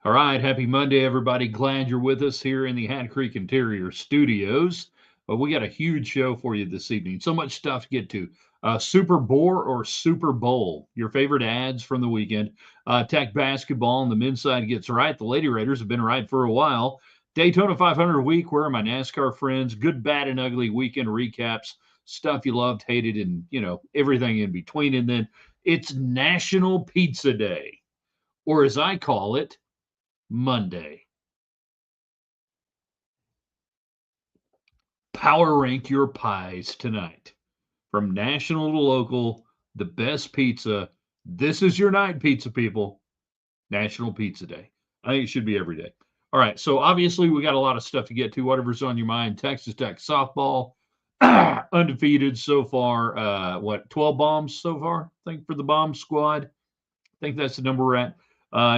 All right, happy Monday, everybody. Glad you're with us here in the Hat Creek Interior Studios. We got a huge show for you this evening. So much stuff to get to. Super Bowl or Super Bowl, your favorite ads from the weekend. Tech basketball on the men's side gets right. The Lady Raiders have been right for a while. Daytona 500 week, where are my NASCAR friends? Good, bad, and ugly weekend recaps. Stuff you loved, hated, and everything in between. And then it's National Pizza Day, or as I call it, Monday. Power rank your pies tonight. From national to local, the best pizza. This is your night, pizza people. National Pizza Day. I think it should be every day. All right. So obviously, we got a lot of stuff to get to. Whatever's on your mind. Texas Tech softball, undefeated so far. 12 bombs so far? I think for the bomb squad. I think that's the number we're at.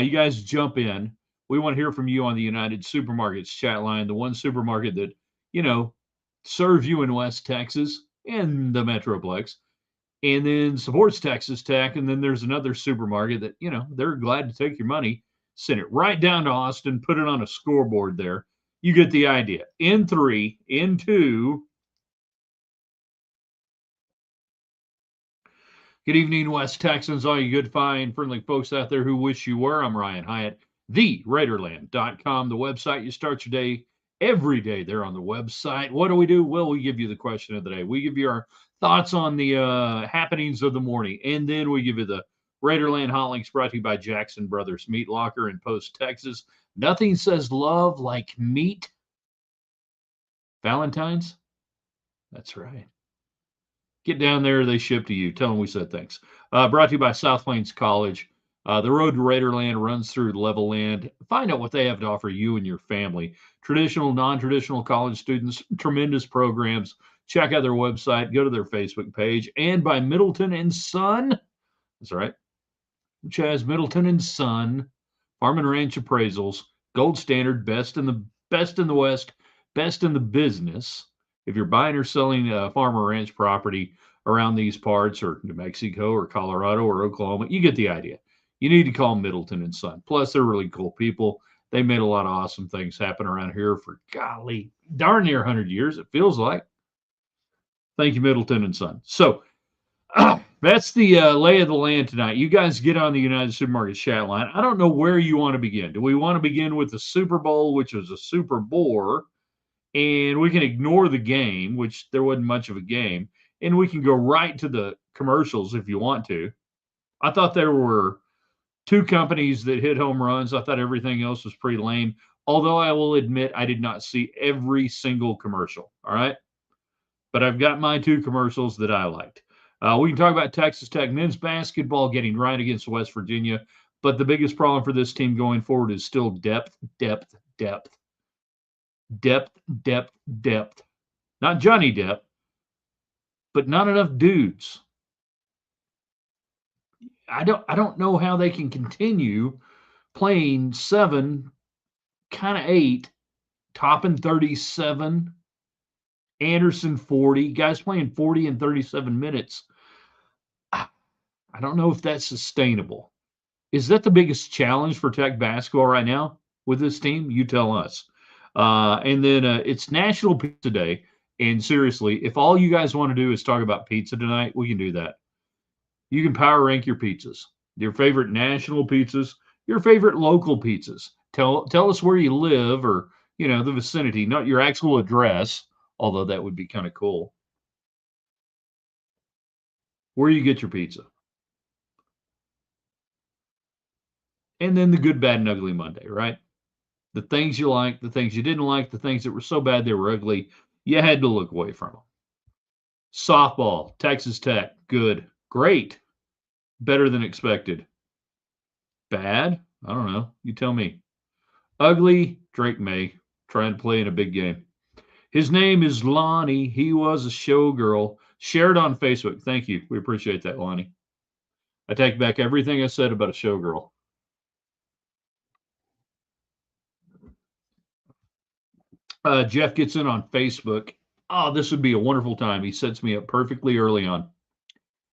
You guys jump in. We want to hear from you on the United Supermarkets chat line, the one supermarket that, you know, serves you in West Texas and the Metroplex, and then supports Texas Tech. And then there's another supermarket that, they're glad to take your money, send it right down to Austin, put it on a scoreboard there. You get the idea. In three, in two. Good evening, West Texans, all you good, fine, friendly folks out there who wish you were. I'm Ryan Hyatt, theraiderland.com, the website. You start your day every day there on the website. What do? Well, we give you the question of the day. We give you our thoughts on the happenings of the morning, and then we give you the Raiderland hot links brought to you by Jackson Brothers Meat Locker in Post, Texas. Nothing says love like meat. Valentine's? That's right. Get down there. They ship to you. Tell them we said thanks. Brought to you by South Plains College. The road to Raiderland runs through level land. Find out what they have to offer you and your family. Traditional, non-traditional college students, tremendous programs. Check out their website. Go to their Facebook page. And by Middleton and Son. That's right. Chaz Middleton and Son. Farm and Ranch Appraisals. Gold standard. Best in the West. Best in the business. If you're buying or selling a farm or ranch property around these parts, or New Mexico or Colorado or Oklahoma, you get the idea. You need to call Middleton and Son. Plus, they're really cool people. They made a lot of awesome things happen around here for, golly, darn near 100 years, it feels like. Thank you, Middleton and Son. So that's the lay of the land tonight. You guys get on the United Supermarket chat line. I don't know where you want to begin. Do we want to begin with the Super Bowl, which was a super bore? And we can ignore the game, which there wasn't much of a game, and we can go right to the commercials if you want to. I thought there were two companies that hit home runs. I thought everything else was pretty lame, although I will admit I did not see every single commercial, all right? But I've got my two commercials that I liked. We can talk about Texas Tech men's basketball getting right against West Virginia, but the biggest problem for this team going forward is still depth. Depth. Not Johnny Depp, but not enough dudes. I don't know how they can continue playing 7, kind of 8, Toppin 37, Anderson 40, guys playing 40 and 37 minutes. I don't know if that's sustainable. Is that the biggest challenge for Tech basketball right now with this team? You tell us. And then it's National Pizza Day. And seriously, if all you guys want to do is talk about pizza tonight, we can do that. You can power rank your pizzas, your favorite national pizzas, your favorite local pizzas. Tell us where you live, or the vicinity, not your actual address, although that would be kind of cool. Where you get your pizza. And then the good, bad, and ugly Monday, right? The things you like, the things you didn't like, the things that were so bad they were ugly, you had to look away from them. Softball, Texas Tech, good, great, better than expected. Bad? I don't know. You tell me. Ugly, Drake May, trying to play in a big game. His name is Lonnie. He was a showgirl. Shared on Facebook. Thank you. We appreciate that, Lonnie. I take back everything I said about a showgirl. Jeff gets in on Facebook. Oh, this would be a wonderful time. He sets me up perfectly early on.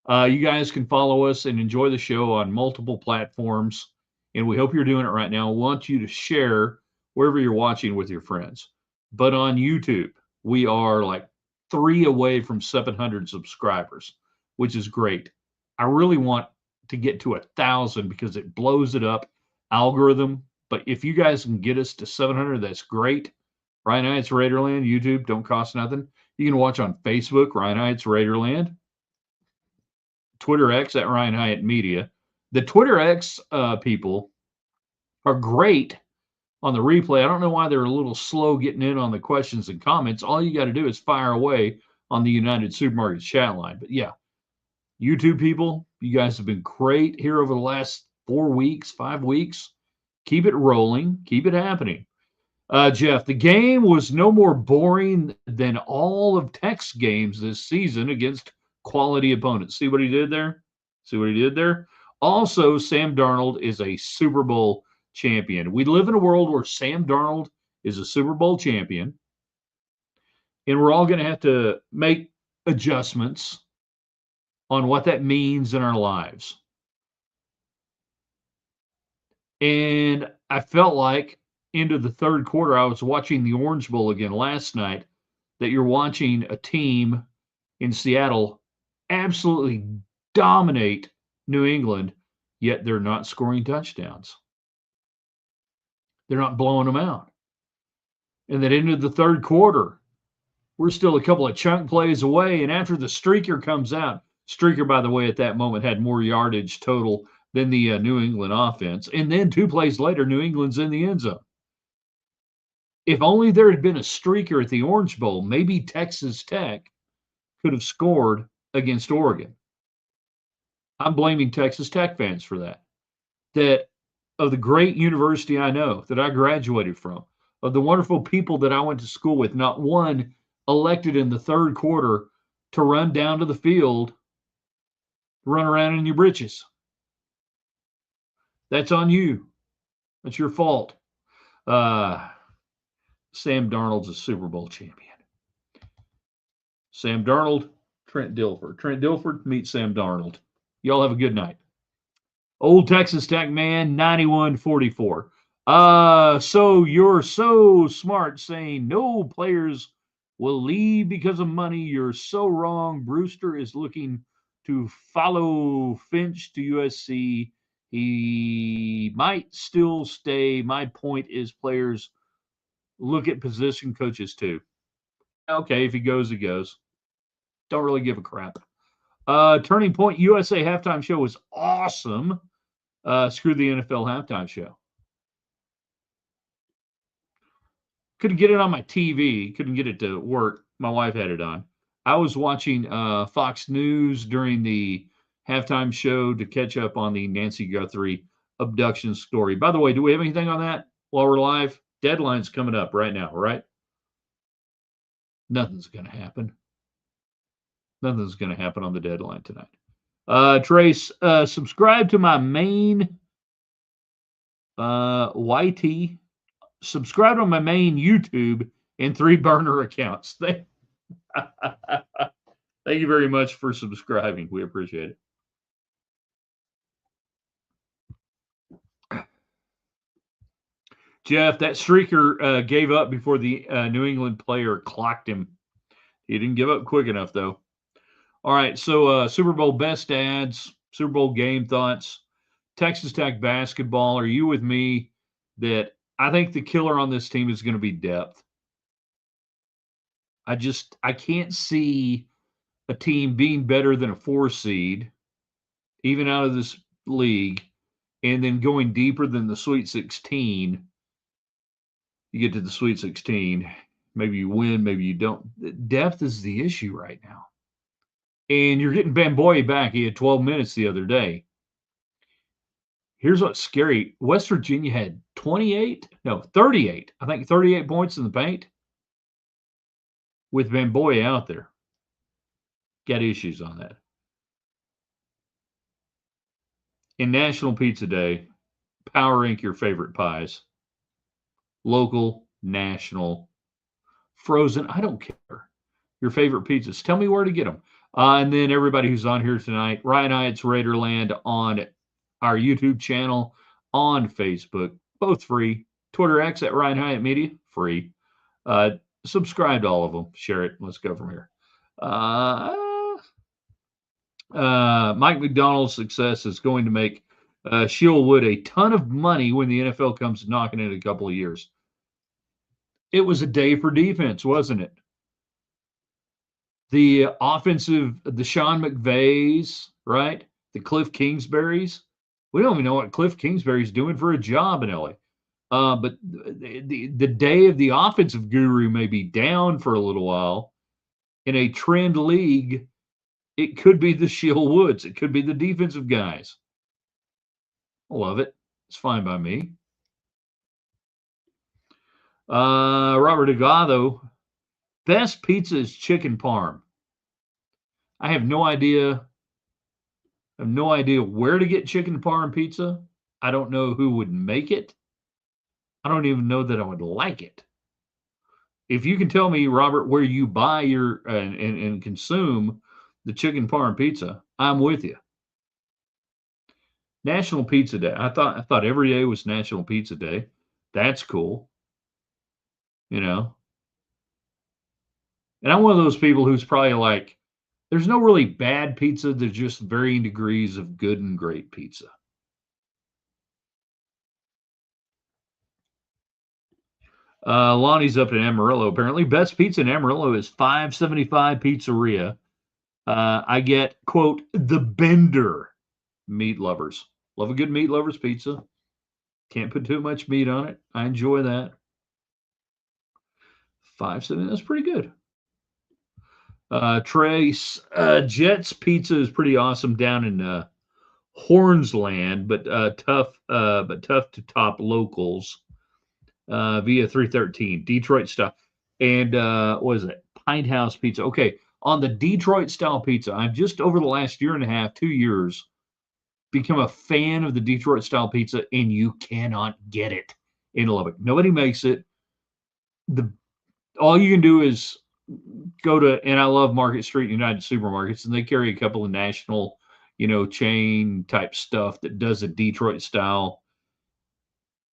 You guys can follow us and enjoy the show on multiple platforms, and we hope you're doing it right now. I want you to share wherever you're watching with your friends. But on YouTube, we are like 3 away from 700 subscribers, which is great. I really want to get to 1,000 because it blows it up algorithm. But if you guys can get us to 700, that's great. Ryan Hyatt's Raiderland, YouTube, don't cost nothing. You can watch on Facebook, Ryan Hyatt's Raiderland, Twitter X at Ryan Hyatt Media. The Twitter X people are great on the replay. I don't know why they're a little slow getting in on the questions and comments. All you got to do is fire away on the United Supermarkets chat line. But yeah, YouTube people, you guys have been great here over the last 4 weeks, 5 weeks. Keep it rolling. Keep it happening. Jeff, the game was no more boring than all of Tech's games this season against quality opponents. See what he did there? See what he did there? Also, Sam Darnold is a Super Bowl champion. We live in a world where Sam Darnold is a Super Bowl champion, and we're all going to have to make adjustments on what that means in our lives. And I felt like into the third quarter, I was watching the Orange Bowl again last night, that you're watching a team in Seattle absolutely dominate New England, yet they're not scoring touchdowns. They're not blowing them out. And then into the third quarter, we're still a couple of chunk plays away. And after the streaker comes out, streaker, by the way, at that moment had more yardage total than the New England offense. And then 2 plays later, New England's in the end zone. If only there had been a streaker at the Orange Bowl, maybe Texas Tech could have scored against Oregon. I'm blaming Texas Tech fans for that. That of the great university I know, that I graduated from, of the wonderful people that I went to school with, not one elected in the third quarter to run down to the field, run around in your britches. That's on you. That's your fault. Sam Darnold's a Super Bowl champion. Sam Darnold, Trent Dilfer. Trent Dilfer meets Sam Darnold. Y'all have a good night. Old Texas Tech man, 91-44. So you're so smart saying no players will leave because of money. You're so wrong. Brewster is looking to follow Finch to USC. He might still stay. My point is players look at position coaches too. Okay, if he goes, he goes. Don't really give a crap. Turning Point USA halftime show was awesome. Screw the NFL halftime show. Couldn't get it on my TV. Couldn't get it to work. My wife had it on. I was watching Fox News during the halftime show to catch up on the Nancy Guthrie abduction story. By the way, do we have anything on that while we're live? Deadline's coming up right now, right? Nothing's going to happen. Nothing's going to happen on the deadline tonight. Trace, subscribe to my main YT. Subscribe to my main YouTube and 3 burner accounts. Thank you very much for subscribing. We appreciate it. Jeff, that streaker gave up before the New England player clocked him. He didn't give up quick enough, though. All right, so Super Bowl best ads, Super Bowl game thoughts, Texas Tech basketball. Are you with me that I think the killer on this team is going to be depth? I can't see a team being better than a 4 seed, even out of this league, and then going deeper than the Sweet 16. You get to the Sweet 16, maybe you win, maybe you don't. Depth is the issue right now. And you're getting Bamboy back. He had 12 minutes the other day. Here's what's scary. West Virginia had 38. I think 38 points in the paint with Bamboy out there. Got issues on that. In National Pizza Day, power rank your favorite pies. Local, national, frozen, I don't care. Your favorite pizzas. Tell me where to get them. And then everybody who's on here tonight, Ryan Hyatt's Raiderland on our YouTube channel, on Facebook, both free. Twitter X at Ryan Hyatt Media, free. Uh, Subscribe to all of them. Share it. Let's go from here. Mike McDonald's success is going to make Shieldwood a ton of money when the NFL comes knocking in a couple of years. It was a day for defense, wasn't it? The Sean McVays, right? The Cliff Kingsburys. We don't even know what Cliff Kingsbury's doing for a job in LA. But the day of the offensive guru may be down for a little while. In a trend league, it could be the Shield Woods. It could be the defensive guys. I love it. It's fine by me. Robert Agado, best pizza is chicken parm. I have no idea. I have no idea where to get chicken parm pizza. I don't know who would make it. I don't even know that I would like it. If you can tell me, Robert, where you buy your and consume the chicken parm pizza, I'm with you. National Pizza Day. I thought every day was National Pizza Day. That's cool. You know. And I'm one of those people who's probably like, there's no really bad pizza. There's just varying degrees of good and great pizza. Lonnie's up in Amarillo. Apparently, best pizza in Amarillo is 575 Pizzeria. I get, quote, the Bender meat lovers. Love a good meat lovers pizza. Can't put too much meat on it. I enjoy that. 570, that's pretty good. Trace, Jets Pizza is pretty awesome down in Hornsland, but tough to top locals via 313 Detroit style. And what is it? Pint House Pizza. Okay, on the Detroit style pizza, I've just over the last year and a half, 2 years, become a fan of the Detroit style pizza, and you cannot get it in Lubbock. Nobody makes it. All you can do is go to, and I love Market Street United Supermarkets, and they carry a couple of national, chain type stuff that does a Detroit style,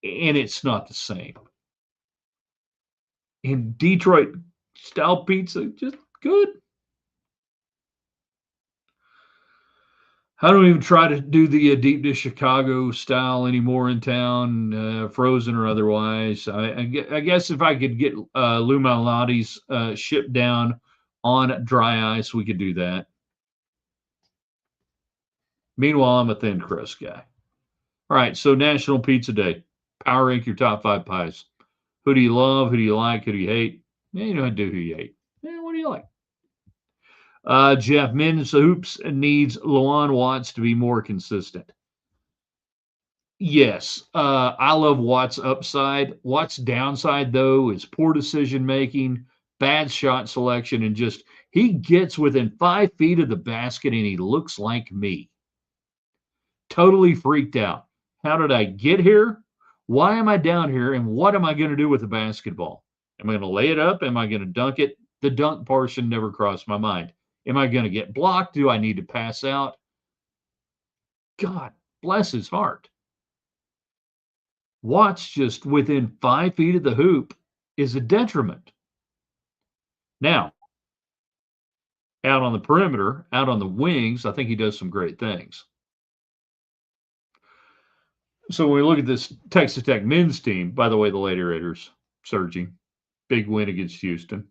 and it's not the same. And Detroit style pizza, just good. I don't even try to do the deep dish Chicago style anymore in town, frozen or otherwise. I guess if I could get Lou Malnati's shipped down on dry ice, we could do that. Meanwhile, I'm a thin crust guy. All right, so National Pizza Day. Power rank your top 5 pies. Who do you love? Who do you like? Who do you hate? Yeah, you know how to do who you hate. Yeah, what do you like? Jeff, men's hoops needs Lawan Watts to be more consistent. Yes, I love Watts' upside. Watts' downside, though, is poor decision making, bad shot selection, and just he gets within 5 feet of the basket and he looks like me. Totally freaked out. How did I get here? Why am I down here? And what am I going to do with the basketball? Am I going to lay it up? Am I going to dunk it? The dunk portion never crossed my mind. Am I going to get blocked? Do I need to pass out? God bless his heart. Watts just within 5 feet of the hoop is a detriment. Now, out on the perimeter, out on the wings, I think he does some great things. So when we look at this Texas Tech men's team, by the way, the Lady Raiders surging, big win against Houston.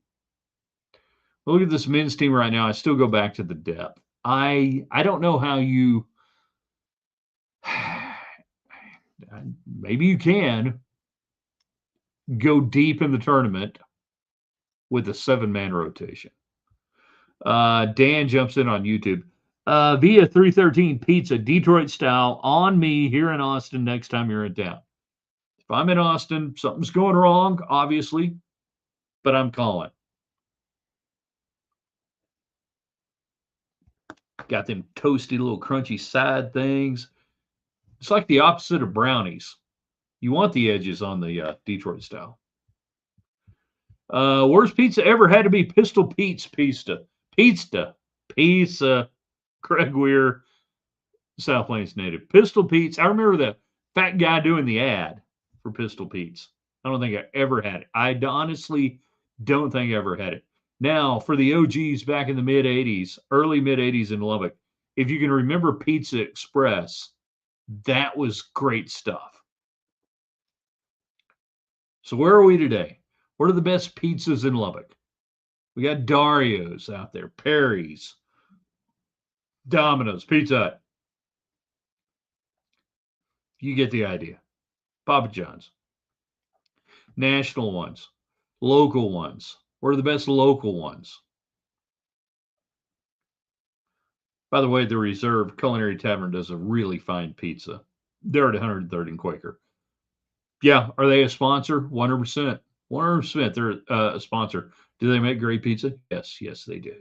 Look at this men's team right now. I still go back to the depth. I don't know how you maybe you can go deep in the tournament with a 7-man rotation. Dan jumps in on YouTube. Via 313 Pizza, Detroit style, on me here in Austin next time you're in town. If I'm in Austin, something's going wrong, obviously, but I'm calling. Got them toasty little crunchy side things. It's like the opposite of brownies. You want the edges on the Detroit style. Worst pizza ever had to be Pistol Pete's Pizza. Craig Weir, South Plains native. Pistol Pete's. I remember Fat guy doing the ad for Pistol Pete's. I don't think I ever had it. I honestly don't think I ever had it. Now, for the OGs back in the mid 80s, early mid 80s in Lubbock, if you can remember Pizza Express, that was great stuff. So, where are we today? What are the best pizzas in Lubbock? We got Dario's out there, Perry's, Domino's, Pizza Hut. You get the idea. Papa John's. National ones, local ones. What are the best local ones? By the way, the Reserve Culinary Tavern does a really fine pizza. They're at 103rd and Quaker. Yeah, are they a sponsor? 100%. 100%. They're a sponsor. Do they make great pizza? Yes, yes, they do.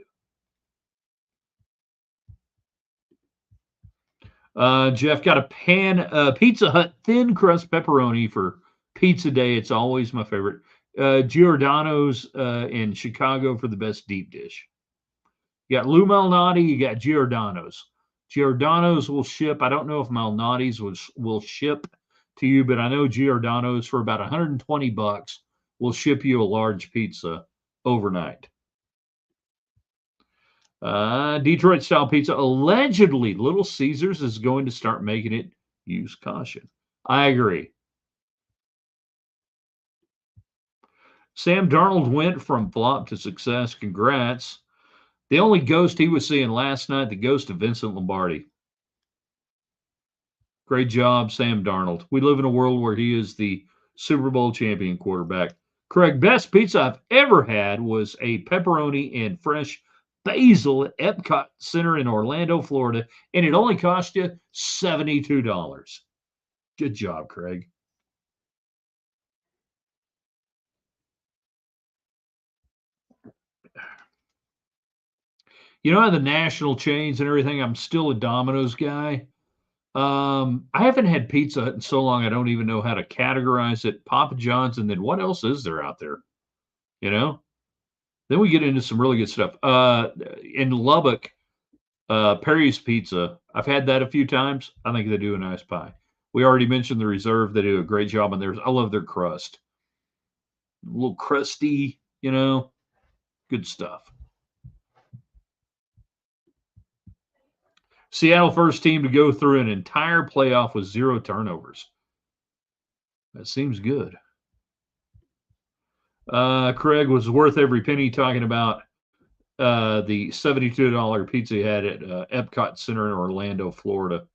Jeff got a pan Pizza Hut thin crust pepperoni for Pizza Day. It's always my favorite. Giordano's in Chicago for the best deep dish. You got Lou Malnati, you got Giordano's. Giordano's will ship. I don't know if Malnati's will ship to you, but I know Giordano's for about $120 will ship you a large pizza overnight. Detroit style pizza. Allegedly, Little Caesars is going to start making it. Use caution. I agree. Sam Darnold went from flop to success. Congrats. The only ghost he was seeing last night, the ghost of Vincent Lombardi. Great job, Sam Darnold. We live in a world where he is the Super Bowl champion quarterback. Craig, best pizza I've ever had was a pepperoni and fresh basil at Epcot Center in Orlando, Florida, and it only cost you $72. Good job, Craig. You know how the national chains and everything, I'm still a Domino's guy. I haven't had Pizza Hut in so long, I don't even know how to categorize it. Papa John's, and then what else is there out there? You know? Then we get into some really good stuff. In Lubbock, Perry's Pizza, I've had that a few times. I think they do a nice pie. We already mentioned the Reserve. They do a great job on theirs. I love their crust. A little crusty, good stuff. Seattle first team to go through an entire playoff with 0 turnovers. That seems good. Craig was worth every penny talking about the $72 pizza he had at Epcot Center in Orlando, Florida.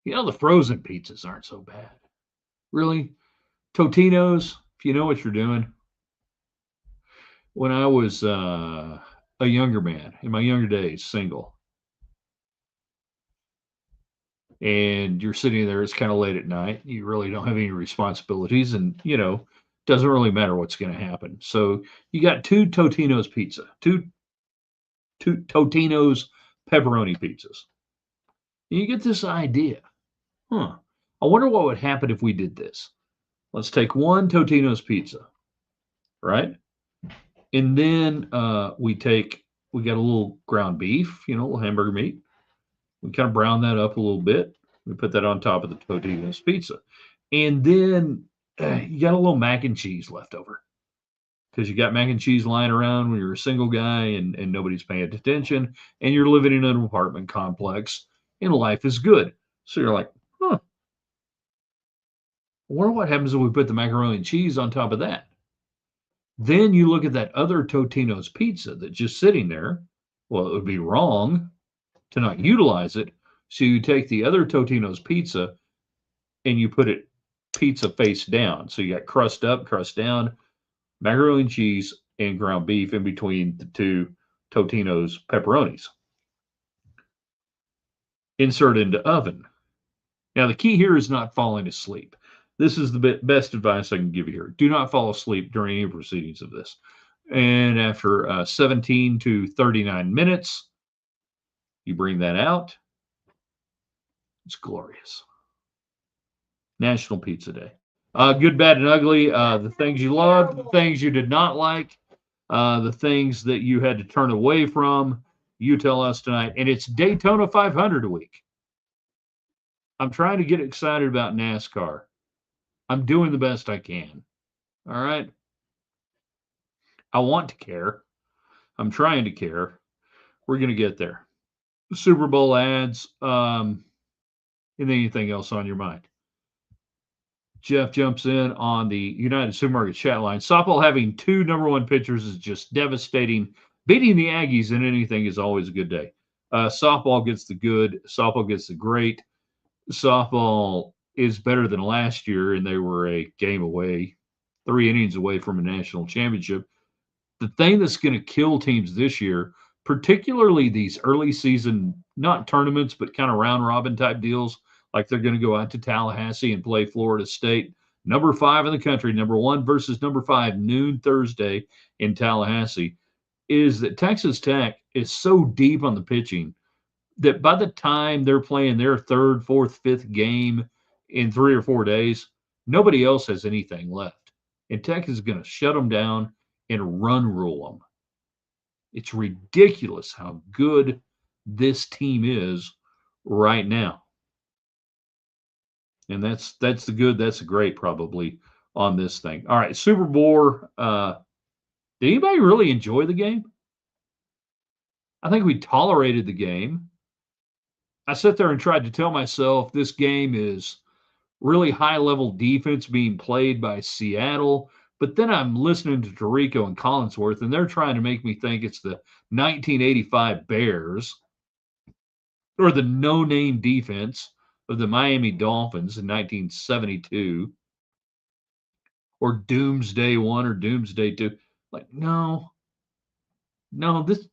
The frozen pizzas aren't so bad. Really? Totino's, if you know what you're doing. When I was a younger man, in my younger days, single, and you're sitting there, it's kind of late at night, you really don't have any responsibilities, and, doesn't really matter what's going to happen. So you got 2 Totino's pizza, two Totino's pepperoni pizzas. And you get this idea. I wonder what would happen if we did this. Let's take 1 Totino's pizza, right? And then we got a little ground beef, a little hamburger meat. We kind of brown that up a little bit. We put that on top of the Totino's pizza. And then you got a little mac and cheese left over. Because you got mac and cheese lying around when you're a single guy and nobody's paying attention. And you're living in an apartment complex and life is good. So you're like, I wonder what happens if we put the macaroni and cheese on top of that. Then you look at that other Totino's pizza that's just sitting there. Well, it would be wrong to not utilize it. So you take the other Totino's pizza and you put it pizza face down. So you got crust up, crust down, macaroni and cheese, and ground beef in between the 2 Totino's pepperonis. Insert into oven. Now, the key here is not falling asleep. This is the best advice I can give you here. Do not fall asleep during any proceedings of this. And after 17 to 39 minutes, you bring that out. It's glorious. National Pizza Day. Good, bad, and ugly. The things you loved, the things you did not like, the things that you had to turn away from. You tell us tonight. And it's Daytona 500 a week. I'm trying to get excited about NASCAR. I'm doing the best I can. All right. I want to care. I'm trying to care. We're going to get there. Super Bowl ads, and anything else on your mind. Jeff jumps in on the United Supermarket chat line. Softball having two number one pitchers is just devastating. Beating the Aggies in anything is always a good day. Softball gets the good. Softball gets the great. Softball is better than last year, and they were a game away, 3 innings away from a national championship. The thing that's going to kill teams this year, particularly these early season, not tournaments, but kind of round robin type deals, like they're going to go out to Tallahassee and play Florida State, number 5 in the country, number 1 versus number 5, noon Thursday in Tallahassee, is that Texas Tech is so deep on the pitching that by the time they're playing their 3rd, 4th, 5th game in 3 or 4 days, nobody else has anything left. And Tech is going to shut them down and run rule them. It's ridiculous how good this team is right now. And that's the good, that's the great probably on this thing. All right, Super Bowl. Did anybody really enjoy the game? I think we tolerated the game. I sat there and tried to tell myself this game is really high-level defense being played by Seattle. But then I'm listening to Tirico and Collinsworth, and they're trying to make me think it's the 1985 Bears or the no-name defense of the Miami Dolphins in 1972 or Doomsday 1 or Doomsday 2. Like, no,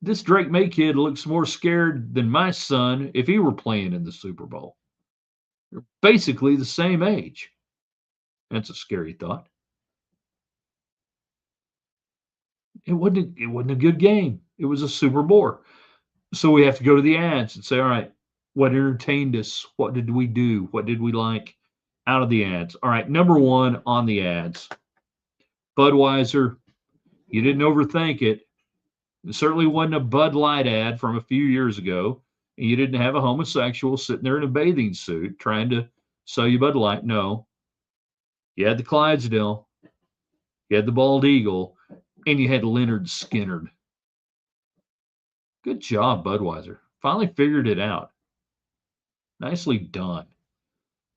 this Drake May kid looks more scared than my son if he were playing in the Super Bowl. They're basically the same age. That's a scary thought. It wasn't a good game. It was a Super Bowl. So we have to go to the ads and say, all right, what entertained us? What did we do? What did we like out of the ads? All right, number 1 on the ads. Budweiser, you didn't overthink it. It certainly wasn't a Bud Light ad from a few years ago. And you didn't have a homosexual sitting there in a bathing suit trying to sell you Bud Light. No. You had the Clydesdale. You had the Bald Eagle. And you had Leonard Skinner. Good job, Budweiser. Finally figured it out. Nicely done.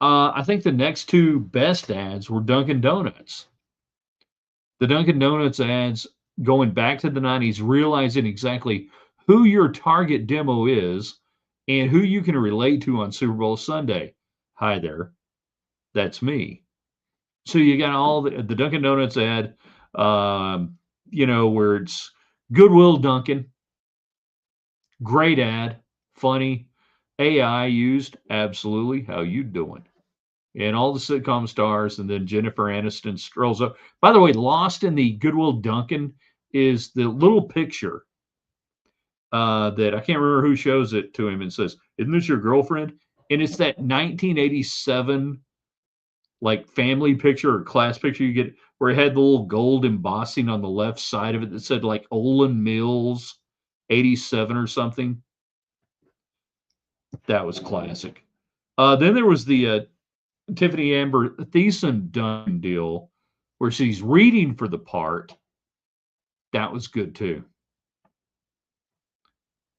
I think the next 2 best ads were Dunkin Donuts. The Dunkin Donuts ads going back to the 90s, realizing exactly who your target demo is and who you can relate to on Super Bowl Sunday. Hi there. That's me. So you got all the Dunkin Donuts ad, where it's Goodwill Dunkin'. Great ad, funny. AI used, absolutely. How you doing? And all the sitcom stars, and then Jennifer Aniston strolls up. By the way, lost in the Goodwill Dunkin' is the little picture that I can't remember who shows it to him and says, "Isn't this your girlfriend?" And it's that 1987 like family picture or class picture you get where it had the little gold embossing on the left side of it that said like Olin Mills 87 or something. That was classic. Then there was the Tiffany Amber Thiessen Dunn deal where she's reading for the part. That was good too.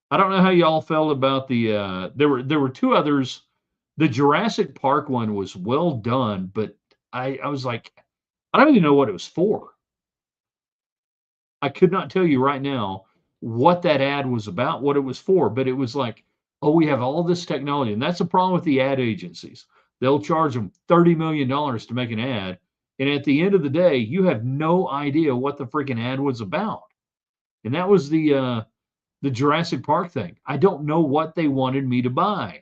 I don't know how y'all felt about the there were 2 others. The Jurassic Park one was well done, but I was like, I don't even know what it was for. I could not tell you right now what that ad was about, what it was for, but it was like, oh, we have all this technology. And that's the problem with the ad agencies. They'll charge them $30 million to make an ad. And at the end of the day, you have no idea what the freaking ad was about. And that was the Jurassic Park thing. I don't know what they wanted me to buy.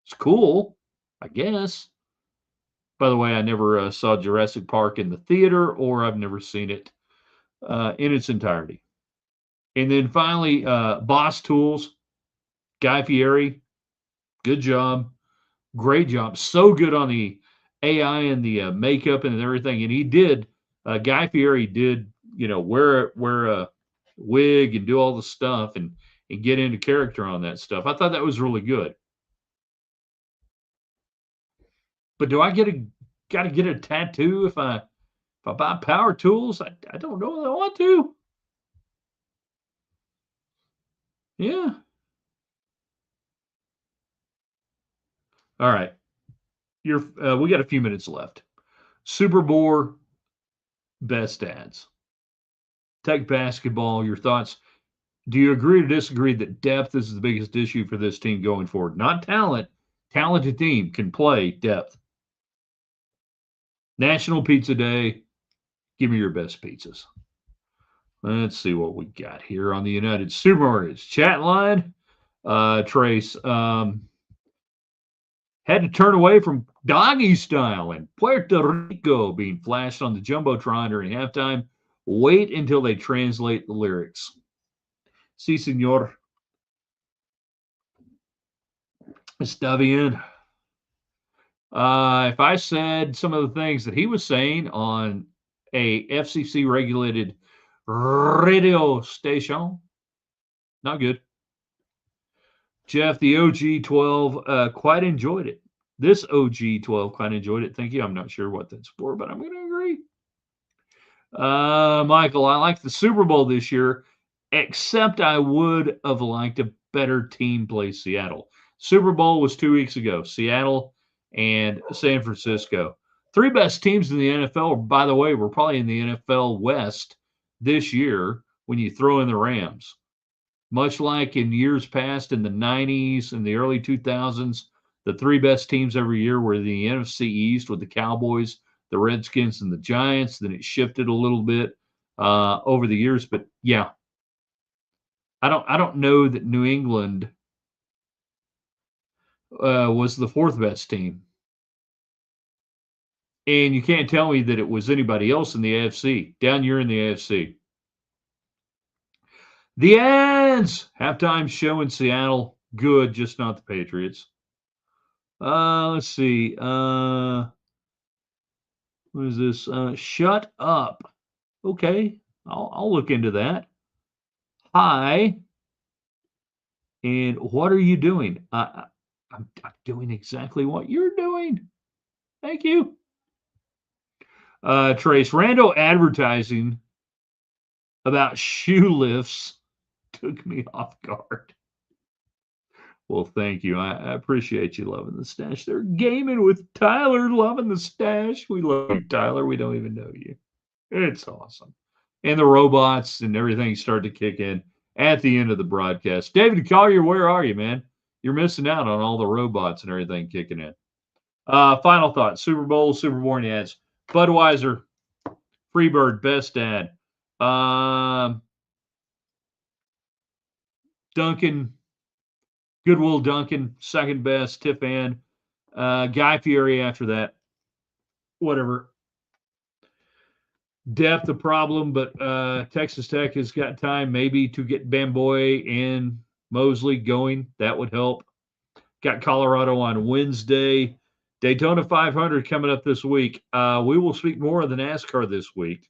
It's cool, I guess. By the way, I never saw Jurassic Park in the theater, or I've never seen it in its entirety. And then finally, Boss Tools, Guy Fieri, good job, great job, so good on the AI and the makeup and everything. And he did, Guy Fieri did, wear a wig and do all the stuff, and and get into character on that stuff. I thought that was really good. But do I got to get a tattoo if I buy power tools? I don't know that I want to. Yeah. All right. We got a few minutes left. Super Bowl best ads. Take basketball. Your thoughts. Do you agree or disagree that depth is the biggest issue for this team going forward? Not talent. Talented team can play depth. National Pizza Day. Give me your best pizzas. Let's see what we got here on the United Supermarkets chat line. Trace had to turn away from Doggy Style and Puerto Rico being flashed on the Jumbotron during halftime. Wait until they translate the lyrics. Si, senor. Está bien. If I said some of the things that he was saying on a FCC regulated radio station, not good. Jeff, the OG12 quite enjoyed it. This OG12 quite enjoyed it. Thank you. I'm not sure what that's for, but I'm going to agree. Michael, I like the Super Bowl this year, except I would have liked a better team play Seattle. Super Bowl was 2 weeks ago. Seattle and San Francisco. Three best teams in the NFL, by the way, were probably in the NFL West this year when you throw in the Rams. Much like in years past in the 90s and the early 2000s, the three best teams every year were the NFC East with the Cowboys, the Redskins, and the Giants. Then it shifted a little bit over the years, but yeah, I don't know that New England was the fourth best team, and you can't tell me that it was anybody else in the AFC. Down here in the AFC, the ads halftime show in Seattle, good, just not the Patriots. Let's see. What is this? Shut up. Okay, I'll look into that. Hi, and what are you doing? I'm doing exactly what you're doing. Thank you. Trace, rando advertising about shoe lifts took me off guard. Well, thank you. I appreciate you loving the stash. They're gaming with Tyler, loving the stash. We love you, Tyler. We don't even know you. It's awesome. And the robots and everything start to kick in at the end of the broadcast. David Collier, where are you, man? You're missing out on all the robots and everything kicking in. Final thought: Super Bowl, Super Bowl ads. Budweiser, Freebird, best ad. Dunkin, Goodwill Dunkin, second best. Tiffan, Guy Fieri after that. Whatever. Depth a problem, but Texas Tech has got time maybe to get Bamboy and Mosley going. That would help. Got Colorado on Wednesday. Daytona 500 coming up this week. We will speak more of the NASCAR this week.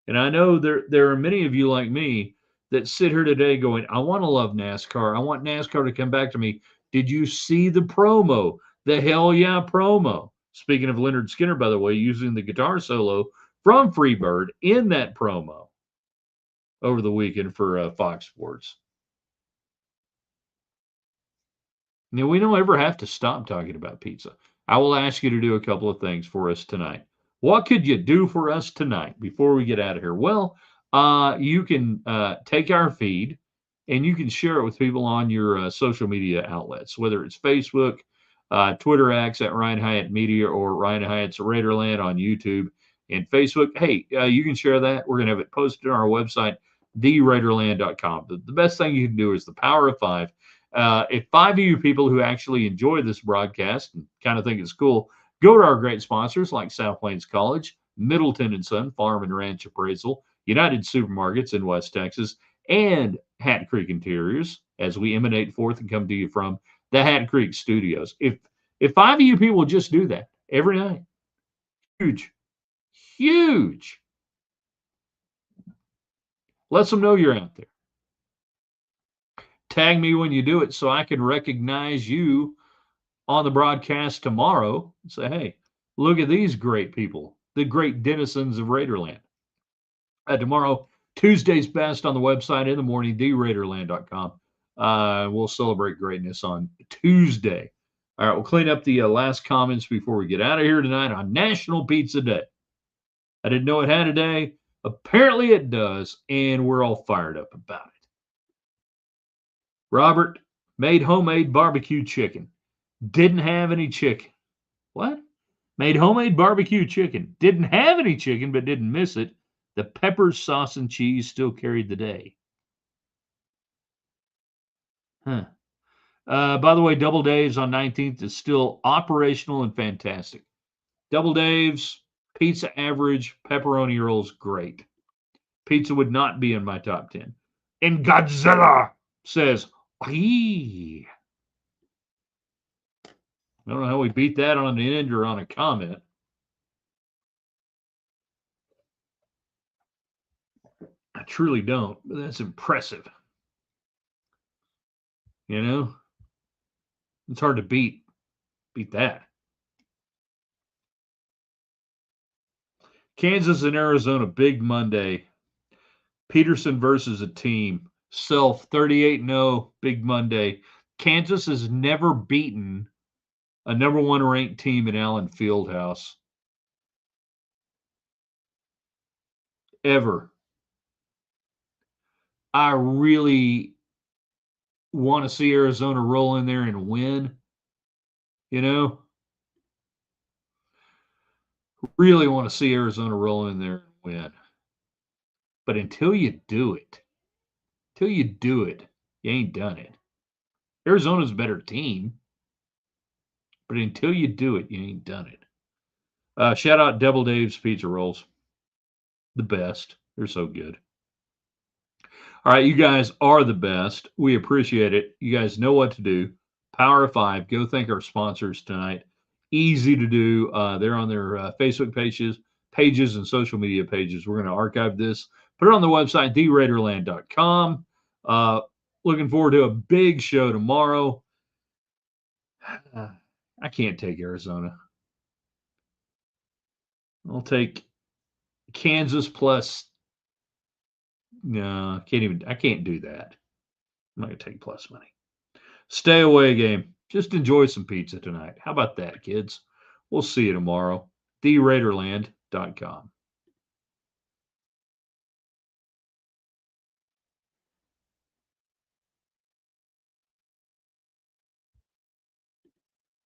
And I know there are many of you like me that sit here today going, I want to love NASCAR. I want NASCAR to come back to me. Did you see the promo? The hell yeah promo. Speaking of Leonard Skinner, by the way, using the guitar solo from Freebird in that promo over the weekend for Fox Sports. Now, we don't ever have to stop talking about pizza. I will ask you to do a couple of things for us tonight. What could you do for us tonight before we get out of here? Well, you can take our feed and you can share it with people on your social media outlets, whether it's Facebook, Twitter X at Ryan Hyatt Media, or Ryan Hyatt's Raiderland on YouTube and Facebook. Hey, you can share that. We're going to have it posted on our website, theraiderland.com. The best thing you can do is the power of five. If five of you people who actually enjoy this broadcast and kind of think it's cool, go to our great sponsors like South Plains College, Middleton and Son Farm and Ranch Appraisal, United Supermarkets in West Texas, and Hat Creek Interiors as we emanate forth and come to you from the Hat Creek Studios. If five of you people just do that every night, huge. Let them know you're out there. Tag me when you do it so I can recognize you on the broadcast tomorrow and say, hey, look at these great people, the great denizens of Raiderland. Tomorrow, Tuesday's best on the website in the morning, theraiderland.com. We'll celebrate greatness on Tuesday. All right, we'll clean up the last comments before we get out of here tonight on National Pizza Day. I didn't know it had a day. Apparently it does, and we're all fired up about it. Robert made homemade barbecue chicken. Didn't have any chicken. What? Made homemade barbecue chicken. Didn't have any chicken, but didn't miss it. The peppers, sauce, and cheese still carried the day. Huh. By the way, Double Dave's on 19th is still operational and fantastic. Double Dave's, pizza average, pepperoni rolls great. Pizza would not be in my top 10. And Godzilla says, "Eee." I don't know how we beat that on an end or on a comment. I truly don't, but that's impressive. You know, it's hard to beat that. Kansas and Arizona, big Monday. Peterson versus a team. Self 38-0, big Monday. Kansas has never beaten a number one ranked team in Allen Fieldhouse. Ever. I really want to see Arizona roll in there and win. You know? Really want to see Arizona roll in there and win. But until you do it, you ain't done it. Arizona's a better team. But until you do it, you ain't done it. Shout out Double Dave's Pizza Rolls. The best. They're so good. All right, you guys are the best. We appreciate it. You guys know what to do. Power of Five. Go thank our sponsors tonight. Easy to do. They're on their Facebook pages and social media pages. We're going to archive this, put it on the website, theraiderland.com. Looking forward to a big show tomorrow. I can't take Arizona. I'll take Kansas plus. No, I can't do that. I'm not going to take plus money. Stay away game. Just enjoy some pizza tonight. How about that, kids? We'll see you tomorrow. theraiderland.com.